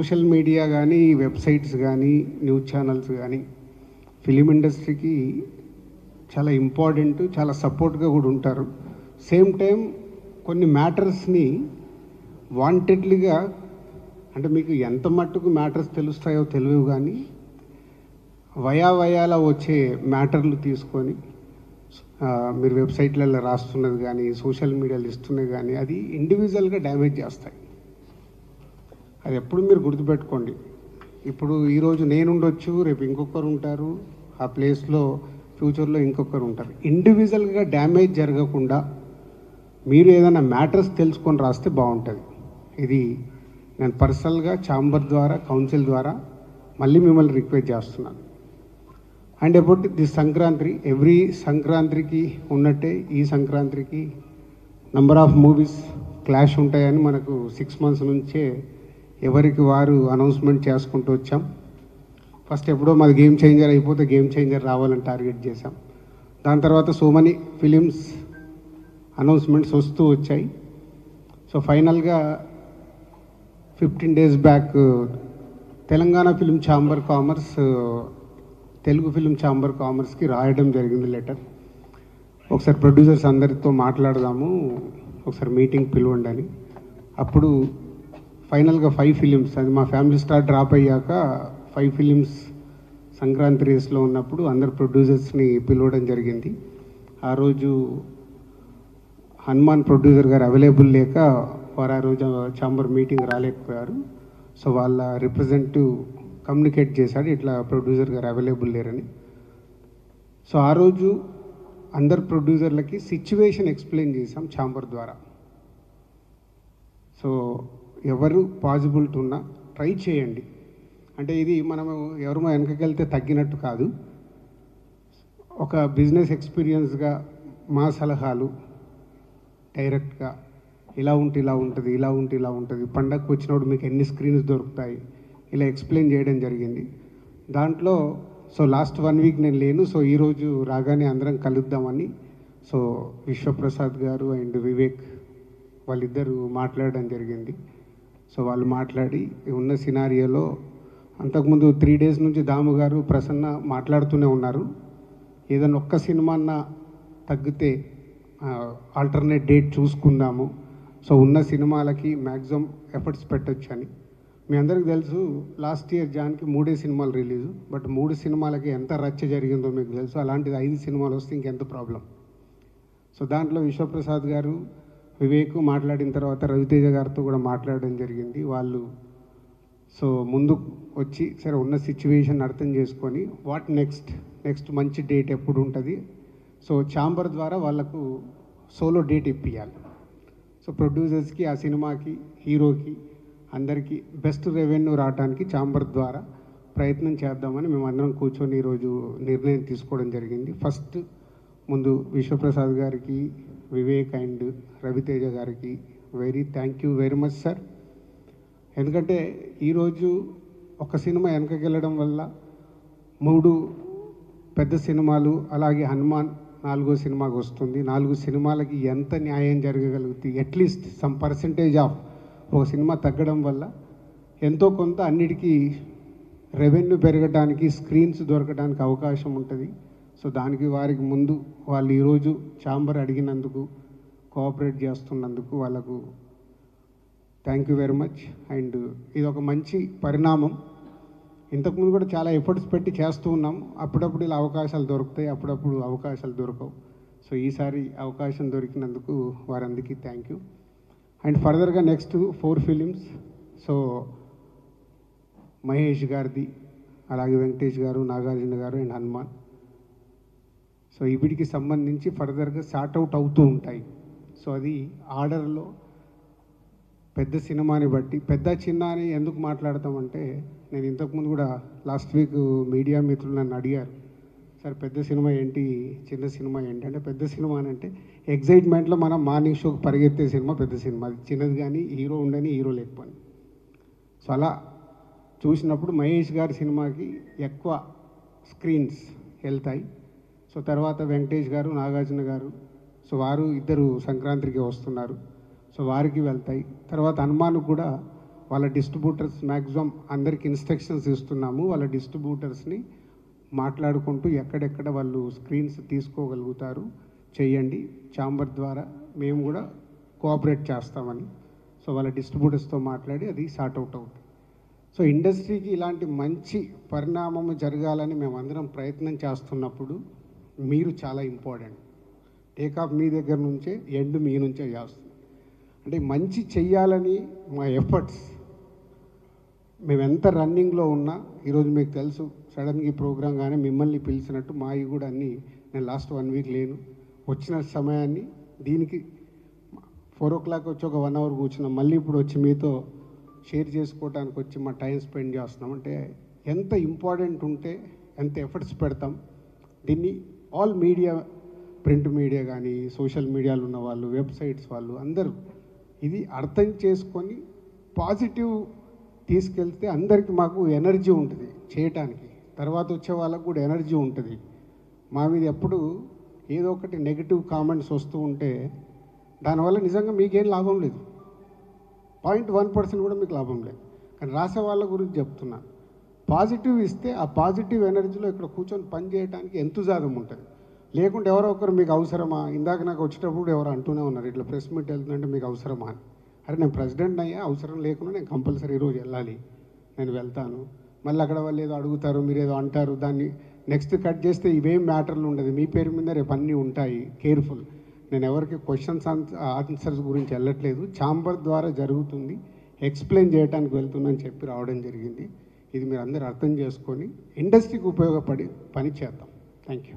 Social media కానీ websites కానీ news channels కానీ ఫిలిం ఇండస్ట్రీకి చాలా ఇంపార్టెంట్, చాలా సపోర్ట్గా కూడా ఉంటారు. సేమ్ టైం కొన్ని మ్యాటర్స్ని వాంటెడ్లీగా, అంటే మీకు ఎంత మట్టుకు మ్యాటర్స్ తెలుస్తాయో తెలియవు కానీ వయాల వచ్చే మ్యాటర్లు తీసుకొని మీరు వెబ్సైట్లలో రాస్తున్నది కానీ సోషల్ మీడియాలో ఇస్తున్నది కానీ అది ఇండివిజువల్గా డ్యామేజ్ చేస్తాయి. అది ఎప్పుడు మీరు గుర్తుపెట్టుకోండి. ఇప్పుడు ఈరోజు నేను ఉండొచ్చు, రేపు ఇంకొకరు ఉంటారు, ఆ ప్లేస్లో ఫ్యూచర్లో ఇంకొకరు ఉంటారు. ఇండివిజువల్గా డ్యామేజ్ జరగకుండా మీరు ఏదైనా మ్యాటర్స్ తెలుసుకొని రాస్తే బాగుంటుంది. ఇది నేను పర్సనల్గా ఛాంబర్ ద్వారా, కౌన్సిల్ ద్వారా మళ్ళీ మిమ్మల్ని రిక్వెస్ట్ చేస్తున్నాను. And about the Sankranti, every సంక్రాంతికి ఉన్నట్టే ఈ సంక్రాంతికి నంబర్ ఆఫ్ మూవీస్ క్లాష్ ఉంటాయని మనకు 6 months నుంచే ఎవరికి వారు అనౌన్స్మెంట్ చేసుకుంటూ వచ్చాం. ఫస్ట్ ఎప్పుడో మాది గేమ్ చేంజర్ అయిపోతే గేమ్ చేంజర్ రావాలని టార్గెట్ చేశాం. దాని తర్వాత సో మెనీ ఫిలిమ్స్ అనౌన్స్మెంట్స్ వస్తూ వచ్చాయి. సో ఫైనల్గా 15 days back Telangana film chamber commerce Telugu film chamber కామర్స్కి రాయడం జరిగింది లెటర్. ఒకసారి ప్రొడ్యూసర్స్ అందరితో మాట్లాడదాము, ఒకసారి మీటింగ్ పిలవండి అని. అప్పుడు ఫైనల్గా 5 films, అది మా ఫ్యామిలీ స్టార్ డ్రాప్ అయ్యాక 5 films సంక్రాంతి రేస్లో ఉన్నప్పుడు అందరు ప్రొడ్యూసర్స్ని పిలవడం జరిగింది. ఆ రోజు హనుమాన్ ప్రొడ్యూసర్ గారు అవైలబుల్ లేక వారు ఆ రోజు ఛాంబర్ మీటింగ్ రాలేకపోయారు. సో వాళ్ళ రిప్రజెంటేటివ్ కమ్యూనికేట్ చేశాడు, ఇట్లా ప్రొడ్యూసర్ గారు అవైలబుల్ లేరని. సో ఆ రోజు అందరు ప్రొడ్యూసర్లకి సిచ్యువేషన్ ఎక్స్ప్లెయిన్ చేశాం ఛాంబర్ ద్వారా. సో ఎవరు పాజిబిలిటీ ఉన్నా ట్రై చేయండి. అంటే ఇది మనము ఎవరు వెనకకెళ్తే తగ్గినట్టు కాదు. ఒక బిజినెస్ ఎక్స్పీరియన్స్గా మా సలహాలు డైరెక్ట్గా ఇలా ఉంటే ఇలా ఉంటుంది, ఇలా ఉంటే ఇలా ఉంటుంది, పండగకు వచ్చినప్పుడు మీకు ఎన్ని స్క్రీన్స్ దొరుకుతాయి, ఇలా ఎక్స్ప్లెయిన్ చేయడం జరిగింది. దాంట్లో సో లాస్ట్ 1 week నేను లేను. సో ఈరోజు రాగానే అందరం కలుద్దామని సో విశ్వప్రసాద్ గారు అండ్ వివేక్ వాళ్ళిద్దరూ మాట్లాడడం జరిగింది. సో వాళ్ళు మాట్లాడి ఉన్న సినారియోలో అంతకుముందు 3 days నుంచి దాము గారు, ప్రసన్న మాట్లాడుతూనే ఉన్నారు. ఏదైనా ఒక్క సినిమా అన్నా తగ్గితే ఆల్టర్నేట్ డేట్ చూసుకుందాము, సో ఉన్న సినిమాలకి మ్యాక్సిమం ఎఫర్ట్స్ పెట్టచ్చు అని. మీ అందరికీ తెలుసు లాస్ట్ ఇయర్ జాన్కి 3 సినిమాలు రిలీజు, బట్ 3 సినిమాలకి ఎంత రచ్చ జరిగిందో మీకు తెలుసు. అలాంటిది 5 సినిమాలు వస్తే ఇంకెంత ప్రాబ్లం. సో దాంట్లో విశ్వప్రసాద్ గారు, వివేక్ మాట్లాడిన తర్వాత రవితేజ గారితో కూడా మాట్లాడడం జరిగింది. వాళ్ళు సో ముందు వచ్చి సరే ఉన్న సిచ్యువేషన్ అర్థం చేసుకొని వాట్ నెక్స్ట్ మంచి డేట్ ఎప్పుడు ఉంటుంది, సో ఛాంబర్ ద్వారా వాళ్ళకు సోలో డేట్ ఇప్పించాలి. సో ప్రొడ్యూసర్స్కి, ఆ సినిమాకి, హీరోకి అందరికీ బెస్ట్ రెవెన్యూ రావడానికి ఛాంబర్ ద్వారా ప్రయత్నం చేద్దామని మేమందరం కూర్చొని ఈరోజు నిర్ణయం తీసుకోవడం జరిగింది. ఫస్ట్ ముందు విశ్వప్రసాద్ గారికి, వివేక్ అండ్ రవితేజ గారికి thank you very much sir. ఎందుకంటే ఈరోజు ఒక సినిమా వెనకకెళ్ళడం వల్ల 3 పెద్ద సినిమాలు, అలాగే హనుమాన్ 4వ సినిమాకి వస్తుంది. 4 సినిమాలకి ఎంత న్యాయం జరగగలుగుతుంది? అట్లీస్ట్ సమ్ పర్సెంటేజ్ ఆఫ్ ఒక సినిమా తగ్గడం వల్ల ఎంతో కొంత అన్నిటికీ రెవెన్యూ పెరగడానికి, స్క్రీన్స్ దొరకడానికి అవకాశం ఉంటుంది. సో దానికి వారికి ముందు వాళ్ళు ఈరోజు ఛాంబర్ అడిగినందుకు, కోఆపరేట్ చేస్తున్నందుకు వాళ్ళకు thank you very much. And ఇది ఒక మంచి పరిణామం. ఇంతకుముందు కూడా చాలా ఎఫర్ట్స్ పెట్టి చేస్తూ ఉన్నాం. అప్పుడప్పుడు ఇలా అవకాశాలు దొరుకుతాయి, అప్పుడప్పుడు అవకాశాలు దొరకవు. సో ఈసారి అవకాశం దొరికినందుకు వారందరికీ థ్యాంక్ యూ. అండ్ ఫర్దర్గా నెక్స్ట్ 4 films, సో మహేష్ గారిది, అలాగే వెంకటేష్ గారు, నాగార్జున గారు అండ్ హనుమాన్. సో వీటికి సంబంధించి ఫర్దర్గా సార్ట్అవుట్ అవుతూ ఉంటాయి. సో అది ఆర్డర్లో పెద్ద సినిమాని బట్టి, పెద్ద చిన్న అని ఎందుకు మాట్లాడతామంటే, నేను ఇంతకుముందు కూడా లాస్ట్ వీక్ మీడియా మిత్రులు నన్ను అడిగారు, సార్ పెద్ద సినిమా ఏంటి, చిన్న సినిమా ఏంటి అంటే, పెద్ద సినిమా అని అంటే ఎగ్జైట్మెంట్లో మనం మార్నింగ్ షోకి పరిగెత్తే సినిమా పెద్ద సినిమా. అది చిన్నది కానీ హీరో ఉండని, హీరో లేకపోని. సో అలా చూసినప్పుడు మహేష్ గారి సినిమాకి ఎక్కువ స్క్రీన్స్ వెళ్తాయి. సో తర్వాత వెంకటేష్ గారు, నాగార్జున గారు, సో వారు ఇద్దరు సంక్రాంతికి వస్తున్నారు, సో వారికి వెళ్తాయి. తర్వాత హనుమాన్కు కూడా వాళ్ళ డిస్ట్రిబ్యూటర్స్ మ్యాక్సిమం అందరికి ఇన్స్ట్రక్షన్స్ ఇస్తున్నాము. వాళ్ళ డిస్ట్రిబ్యూటర్స్ని మాట్లాడుకుంటూ ఎక్కడెక్కడ వాళ్ళు స్క్రీన్స్ తీసుకోగలుగుతారు చేయండి. ఛాంబర్ ద్వారా మేము కూడా కోఆపరేట్ చేస్తామని. సో వాళ్ళ డిస్ట్రిబ్యూటర్స్తో మాట్లాడి అది సార్ట్ అవుట్ అవుతుంది. సో ఇండస్ట్రీకి ఇలాంటి మంచి పరిణామం జరగాలని మేమందరం ప్రయత్నం చేస్తున్నప్పుడు మీరు చాలా ఇంపార్టెంట్. టేకాఫ్ మీ దగ్గర నుంచే, ఎండ్ మీ నుంచే చేస్తుంది. అంటే మంచి చెయ్యాలని మా ఎఫర్ట్స్ మేము ఎంత రన్నింగ్లో ఉన్నా, ఈరోజు మీకు తెలుసు సడన్గా ఈ ప్రోగ్రాం కానీ మిమ్మల్ని పిలిచినట్టు మావి కూడా అన్నీ, నేను లాస్ట్ 1 వీక్ లేను, వచ్చిన సమయాన్ని దీనికి 4 o'clock వచ్చి ఒక 1 hour కూర్చున్నాం, మళ్ళీ ఇప్పుడు వచ్చి మీతో షేర్ చేసుకోవడానికి వచ్చి మా టైం స్పెండ్ చేస్తున్నాం. అంటే ఎంత ఇంపార్టెంట్ ఉంటే ఎంత ఎఫర్ట్స్ పెడతాం. దీన్ని ఆల్ మీడియా, ప్రింట్ మీడియా కానీ, సోషల్ మీడియాలో ఉన్న వాళ్ళు, వెబ్సైట్స్ వాళ్ళు అందరూ ఇది అర్థం చేసుకొని పాజిటివ్ తీసుకెళ్తే అందరికీ మాకు ఎనర్జీ ఉంటుంది చేయటానికి. తర్వాత వచ్చే వాళ్ళకు కూడా ఎనర్జీ ఉంటుంది. మా మీద ఎప్పుడు ఏదో ఒకటి నెగిటివ్ కామెంట్స్ వస్తూ ఉంటే దానివల్ల నిజంగా మీకేం లాభం లేదు, 0.1% కూడా మీకు లాభం లేదు. కానీ రాసే వాళ్ళ గురించి చెప్తున్నా, పాజిటివ్ ఇస్తే ఆ పాజిటివ్ ఎనర్జీలో ఇక్కడ కూర్చొని పని చేయడానికి ఎంతుజాదం ఉంటుంది. లేకుంటే ఎవరో ఒకరు మీకు అవసరమా, ఇందాక నాకు వచ్చేటప్పుడు ఎవరు అంటూనే ఉన్నారు ఇట్లా ప్రెస్ మీట్ వెళ్తుందంటే మీకు అవసరమా అని. అరే నేను ప్రెసిడెంట్ అయ్యా, అవసరం లేకుండా నేను కంపల్సరీ ఈరోజు వెళ్ళాలి, నేను వెళ్తాను. మళ్ళీ అక్కడ వాళ్ళు ఏదో అడుగుతారు, మీరు ఏదో అంటారు, దాన్ని నెక్స్ట్ కట్ చేస్తే ఇవేం మ్యాటర్లు ఉండదు, మీ పేరు మీద రేపు అన్నీ ఉంటాయి. కేర్ఫుల్. నేను ఎవరికి క్వశ్చన్స్ ఆన్సర్స్ గురించి వెళ్ళట్లేదు, ఛాంబర్ ద్వారా జరుగుతుంది, ఎక్స్ప్లెయిన్ చేయడానికి వెళ్తుందని చెప్పి రావడం జరిగింది. ఇది మీరు అందరూ అర్థం చేసుకొని ఇండస్ట్రీకి ఉపయోగపడి పని చేద్దాం. Thank you.